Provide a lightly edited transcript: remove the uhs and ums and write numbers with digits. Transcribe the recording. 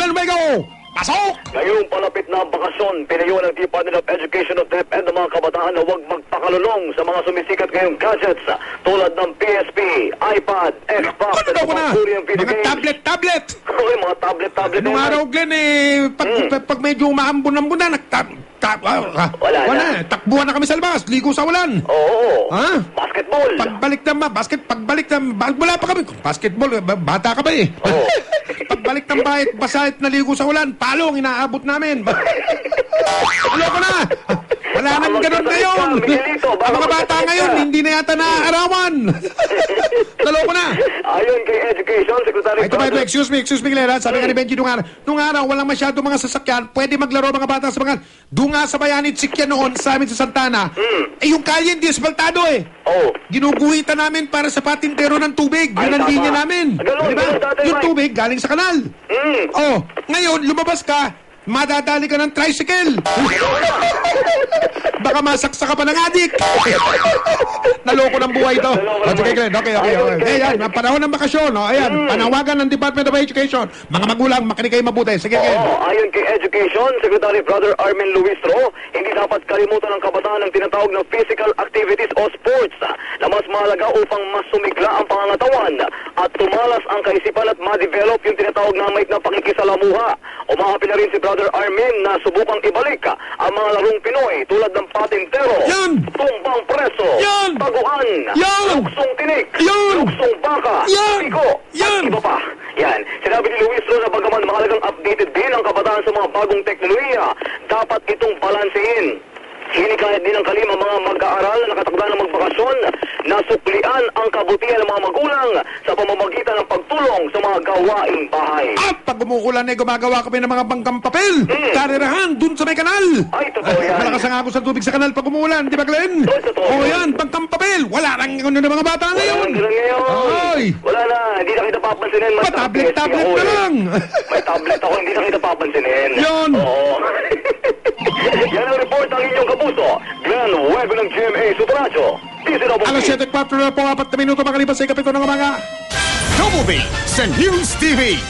Glenn Mego! Pasok! Ngayong palapit na ang bakasyon, pinayuhan ng Department of Education of DepEd ng mga kabataan na huwag magpakalulong sa mga sumisikat ngayong gadgets tulad ng PSP, iPad, Xbox, at mga Korean video games. Mga tablet! Okay, mga tablet. Nung araw, Glenn, pag medyo umaambon-ambon na, wala na. Takbuhan na kami sa labas, ligo sa ulan. Oo. Ha? Basketball. Pagbalik ng wala pa kami. Basketball, bata ka ba eh? Oo. Pagbalik ng bahay, basahit na ligo sa ulan, palong inaabot namin. Ano ko na? Wala nang ganun ngayon. Ang mga bata ngayon, hindi na yata naaarawan. Naloko na. Ayon kay Education Secretary... Excuse me, Glenn. Sabi nga ni Benji nung araw, walang masyado mga sasakyan, pwede maglaro mga bata sa mga dunga sa Bayani Tsikya noon sa amin sa Santana. Yung kalye hindi asfaltado eh. Ginuguhitan namin para sa patintero ng tubig. Yun ang linya namin. Diba? Yung tubig galing sa kanal. Ngayon, lumabas ka, madadali ka ng tricycle. Baka masaksa ka pa ng adik. Naloko ng buhay ito. Sige, Glenn. Okay. Ayan, panahon ng bakasyon. Ayan, panawagan ng Department of Education. Mga magulang, makinig kayo mabuti. Sige, Glenn. Ayon kay Education Secretary Brother Armin Luistro, hindi dapat kalimutan ng kabataan ng tinatawag na physical activities o sports na mas mahalaga upang mas sumigla ang pangangatawan at tumalas ang kaisipan at ma-develop yung tinatawag na may na pakikisalamuha. Umahapin na rin si Brother Armin na subukang ibalik ang mga larong Pinoy tulad ng patintero, tumbang preso, taguan, luksong tinik, luksong baka, piko, at iba pa. Yan. Sinabi ni Luistro na bagaman mahalagang updated din ang kabataan sa mga bagong teknolohiya, dapat itong balansehin. Hinikayat din ng kalima mga mag-aaral na nakatakda ng magbakasyon na suklian ang kabutihan ng mga magulang sa pamamagitan ng pagtulong sa mga gawaing bahay. At pag umuulan gumagawa kami ng mga bangkang papel. Karirahan dun sa may kanal. Ay, totoo yan. Malakas ang agos ng tubig sa kanal pag umuulan, di ba, Glenn? Totoo yan, bangkang papel. Wala nang ng mga bata ngayon. Wala na, hindi na kita papansinin. Tablet na lang. May tablet ako, hindi na kita papansinin. Yun. Oo. Yan ang report ng inyong kapuso. Glenn Web ng GMA Superradyo. Alas 7:04 na po, 4 na minuto makalipas sa ikapito ng umaga. Double B sa News TV.